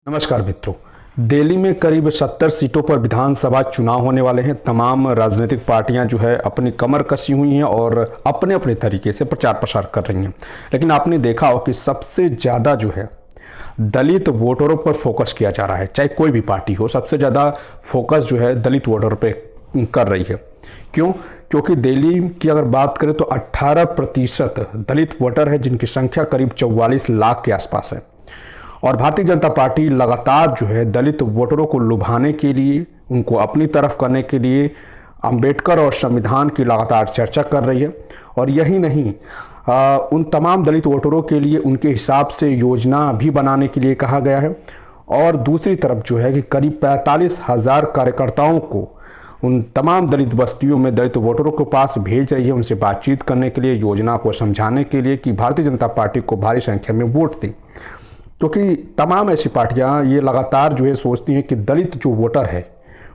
नमस्कार मित्रों। दिल्ली में करीब 70 सीटों पर विधानसभा चुनाव होने वाले हैं। तमाम राजनीतिक पार्टियां जो है अपनी कमर कसी हुई हैं और अपने अपने तरीके से प्रचार प्रसार कर रही हैं। लेकिन आपने देखा हो कि सबसे ज़्यादा जो है दलित वोटरों पर फोकस किया जा रहा है। चाहे कोई भी पार्टी हो, सबसे ज़्यादा फोकस जो है दलित वोटर पे कर रही है। क्यों? क्योंकि दिल्ली की अगर बात करें तो 18% दलित वोटर है, जिनकी संख्या करीब 44 लाख के आसपास है। और भारतीय जनता पार्टी लगातार जो है दलित वोटरों को लुभाने के लिए, उनको अपनी तरफ करने के लिए अंबेडकर और संविधान की लगातार चर्चा कर रही है। और यही नहीं, उन तमाम दलित वोटरों के लिए उनके हिसाब से योजना भी बनाने के लिए कहा गया है। और दूसरी तरफ जो है कि करीब 45,000 कार्यकर्ताओं को उन तमाम दलित बस्तियों में दलित वोटरों के पास भेज रही है, उनसे बातचीत करने के लिए, योजना को समझाने के लिए कि भारतीय जनता पार्टी को भारी संख्या में वोट दें। क्योंकि तमाम ऐसी पार्टियां ये लगातार जो है सोचती हैं कि दलित जो वोटर है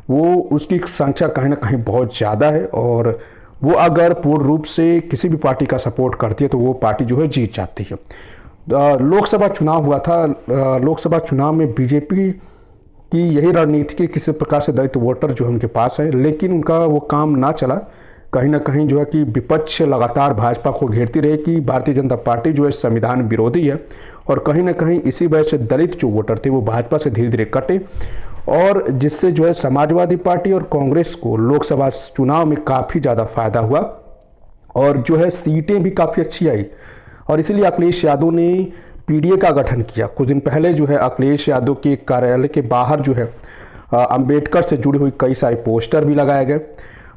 वो उसकी संख्या कहीं ना कहीं बहुत ज़्यादा है, और वो अगर पूर्ण रूप से किसी भी पार्टी का सपोर्ट करती है तो वो पार्टी जो है जीत जाती है। लोकसभा चुनाव हुआ था। लोकसभा चुनाव में बीजेपी की यही रणनीति की किसी प्रकार से दलित वोटर जो है उनके पास है, लेकिन उनका वो काम ना चला। कहीं ना कहीं जो है कि विपक्ष लगातार भाजपा को घेरती रही कि भारतीय जनता पार्टी जो है संविधान विरोधी है, और कहीं ना कहीं इसी वजह से दलित जो वोटर थे वो भाजपा से धीरे धीरे कटे, और जिससे जो है समाजवादी पार्टी और कांग्रेस को लोकसभा चुनाव में काफ़ी ज़्यादा फायदा हुआ, और जो है सीटें भी काफ़ी अच्छी आई। और इसीलिए अखिलेश यादव ने पीडीए का गठन किया। कुछ दिन पहले जो है अखिलेश यादव के कार्यालय के बाहर जो है अंबेडकर से जुड़ी हुई कई सारे पोस्टर भी लगाए गए।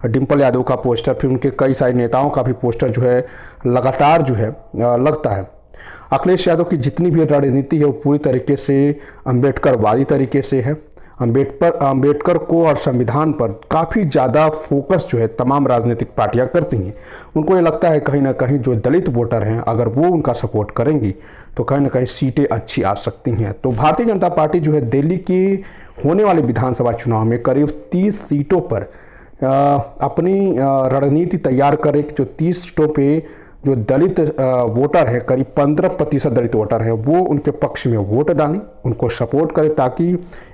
डिम्पल यादव का पोस्टर, फिर उनके कई सारे नेताओं का भी पोस्टर जो है लगातार जो है लगता है। अखिलेश यादव की जितनी भी रणनीति है वो पूरी तरीके से अंबेडकरवादी तरीके से है। अंबेडकर को और संविधान पर काफ़ी ज़्यादा फोकस जो है तमाम राजनीतिक पार्टियां करती हैं। उनको ये लगता है कहीं ना कहीं जो दलित वोटर हैं अगर वो उनका सपोर्ट करेंगी तो कहीं ना कहीं सीटें अच्छी आ सकती हैं। तो भारतीय जनता पार्टी जो है दिल्ली की होने वाले विधानसभा चुनाव में करीब 30 सीटों पर अपनी रणनीति तैयार करे कि जो 30 सीटों पे जो दलित वोटर है, करीब 15% दलित वोटर है, वो उनके पक्ष में वोट डालें, उनको सपोर्ट करें, ताकि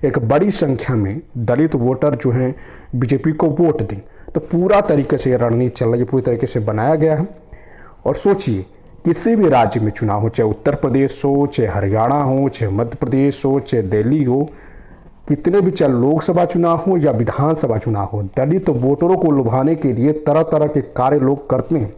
एक बड़ी संख्या में दलित वोटर जो हैं बीजेपी को वोट दें। तो पूरा तरीके से ये रणनीति चल रही है, पूरी तरीके से बनाया गया है। और सोचिए, किसी भी राज्य में चुनाव हो, चाहे उत्तर प्रदेश हो, चाहे हरियाणा हो, चाहे मध्य प्रदेश हो, चाहे दिल्ली हो, कितने भी, चाहे लोकसभा चुनाव हो या विधानसभा चुनाव हो, दलित वोटरों को लुभाने के लिए तरह तरह के कार्य लोग करते हैं।